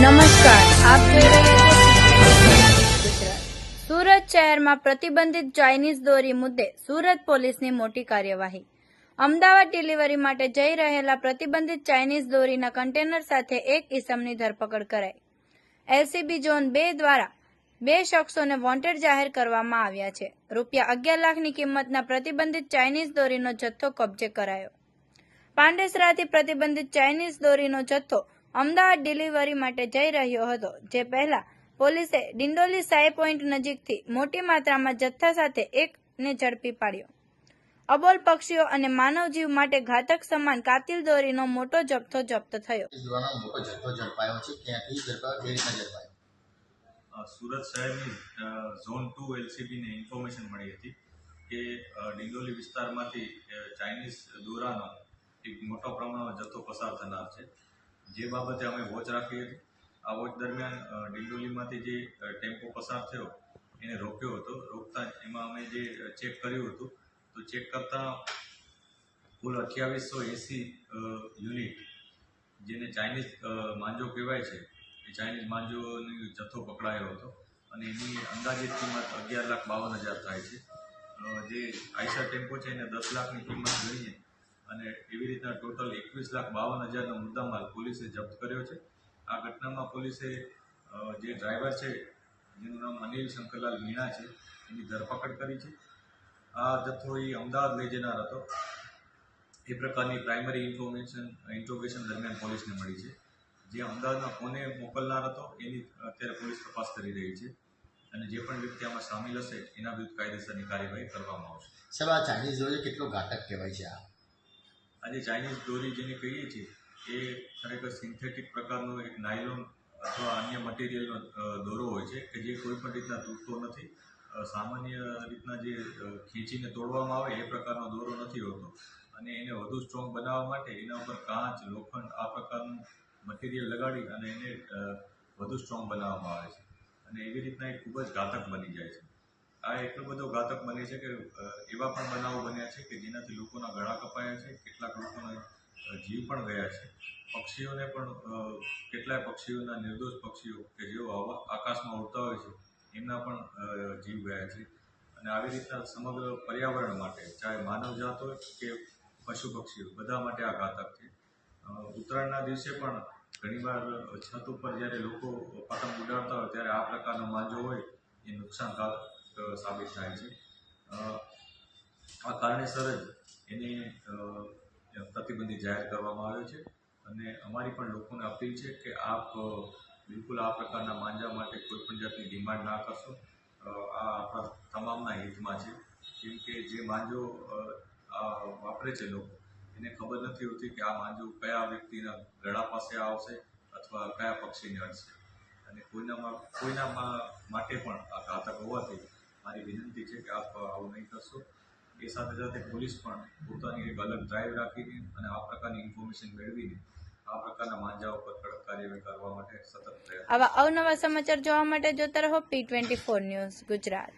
નમસ્કાર, આપ જોઈ રહ્યા છો ગુજરાત. સુરત શહેરમાં પ્રતિબંધિત ચાઇનીઝ દોરી મુદ્દે સુરત પોલીસની મોટી કાર્યવાહી. અમદાવાદ ડિલિવરી માટે જઈ રહેલા પ્રતિબંધિત ચાઇનીઝ દોરીના કન્ટેનર સાથે એક ઇસમની ધરપકડ કરાઈ. એલસીબી ઝોન 2 દ્વારા 2 શખ્સોને વોન્ટેડ જાહેર કરવામાં આવ્યા છે. રૂપિયા 11 લાખની કિંમતના પ્રતિબંધિત ચાઇનીઝ દોરીનો જથ્થો કબજે કરાયો. પાંડેસરાથી પ્રતિબંધિત ચાઇનીઝ દોરીનો જથ્થો અમદાવાદ ડિલિવરી માટે જઈ રહ્યો હતો, જે પહેલા પોલીસે ડિંડોલી સાઈ પોઈન્ટ નજીકથી મોટી માત્રામાં જથ્થા સાથે એકને ઝડપી પાડ્યો. અબોલ પક્ષીઓ અને માનવ જીવ માટે ઘાતક સમાન કાતિલ દોરીનો મોટો જથ્થો જપ્ત થયો. સુરત શહેરની ઝોન 2 એલસીબીને ઇન્ફોર્મેશન મળી હતી કે ડિંડોલી વિસ્તારમાંથી ચાઇનીઝ દોરાનો એક મોટો પ્રમાણમાં જથ્થો પસાર થનાર છે, જે બાબતે અમે વોચ રાખી હતી. આ વોચ દરમિયાન ડિંડોલીમાંથી જે ટેમ્પો પસાર થયો એને રોક્યો હતો. રોકતા એમાં અમે જે ચેક કર્યું હતું તો ચેક કરતાં કુલ 2880 યુનિટ જેને ચાઇનીઝ માંજો કહેવાય છે એ ચાઇનીઝ માંજોનો જથ્થો પકડાયો હતો અને એની અંદાજિત કિંમત 11,52,000 થાય છે. જે આઈસર ટેમ્પો છે એને 10 લાખની કિંમત ગણીએ અને એવી રીતના ટોટલ 21,52,000નો મુદ્દામાલ પોલીસે જપ્ત કર્યો છે. આ ઘટનામાં પોલીસે જે ડ્રાઈવર છે જેનું નામ અનિલ શંકરલાલ મીણા છે એની ધરપકડ કરી છે. આ જથ્થો એ અમદાવાદ લઈ જનાર હતો એ પ્રકારની પ્રાઇમરી ઇન્ટ્રોગેશન દરમિયાન પોલીસને મળી છે. જે અમદાવાદમાં કોને મોકલનાર હતો એની અત્યારે પોલીસ તપાસ કરી રહી છે અને જે પણ વ્યક્તિ આમાં સામેલ હશે એના વિરુદ્ધ કાયદેસરની કાર્યવાહી કરવામાં આવશે. સાહેબ, આ ચાઇનીઝ દોરી કેટલો ઘાતક કહેવાય છે? આજે ચાઇનીઝ દોરી જેને કહીએ છીએ એ ખરેખર સિન્થેટિક પ્રકારનો એક નાયલોન અથવા અન્ય મટીરિયલનો દોરો હોય છે કે જે કોઈ પણ રીતના તૂટતો નથી. સામાન્ય રીતના જે ખીંચીને તોડવામાં આવે એ પ્રકારનો દોરો નથી હોતો અને એને વધુ સ્ટ્રોંગ બનાવવા માટે એના ઉપર કાચ, લોખંડ આ પ્રકારનું મટીરિયલ લગાડી અને એને વધુ સ્ટ્રોંગ બનાવવામાં આવે છે અને એવી રીતના એ ખૂબ જ ઘાતક બની જાય છે. આ એટલો બધો ઘાતક બને છે કે એવા પણ બનાવો બન્યા છે કે જેનાથી લોકોના ગળા કપાયા છે, કેટલાક લોકોના જીવ પણ ગયા છે. પક્ષીઓને પણ કેટલાય પક્ષીઓના નિર્દોષ પક્ષીઓ કે જેઓ આકાશમાં ઉડતા હોય છે એમના પણ જીવ ગયા છે અને આવી રીતના સમગ્ર પર્યાવરણ માટે, ચાહે માનવજાત હોય કે પશુ પક્ષીઓ, બધા માટે આ ઘાતક છે. ઉત્તરાયણના દિવસે પણ ઘણીવાર છત ઉપર જ્યારે લોકો પતંગ ઉડાડતા હોય ત્યારે આ પ્રકારનો માંજો હોય એ નુકસાનકારક સાબિત થાય છે. આ કારણેસર જ એની પ્રતિબંધિત જાહેર કરવામાં આવ્યો છે અને અમારી પણ લોકોને અપીલ છે કે આપ બિલકુલ આ પ્રકારના માંજા માટે કોઈ પણ જાતની ડિમાન્ડ ના કરશો. આ આપણા તમામના હિતમાં છે, કેમ કે જે માંજો વાપરે છે લોકો એને ખબર નથી હોતી કે આ માંજો કયા વ્યક્તિના ગળા પાસે આવશે અથવા કયા પક્ષીને અડશે અને કોઈના માટે પણ આ ઘાતક હોવાથી મારી વિનંતી છે કે આપ આવું નહીં કરશો. એ સાથે સાથે પોલીસ પણ પોતાની એક અલગ ડ્રાઈવ રાખીને અને આ પ્રકારની ઇન્ફોર્મેશન મેળવીને આ પ્રકારના માંજાઓ પર કડક કાર્યવાહી કરવા માટે સતત પ્રયત્ન. આવા અવનવા સમાચાર જોવા માટે જોતા રહો P24 ન્યૂઝ ગુજરાત.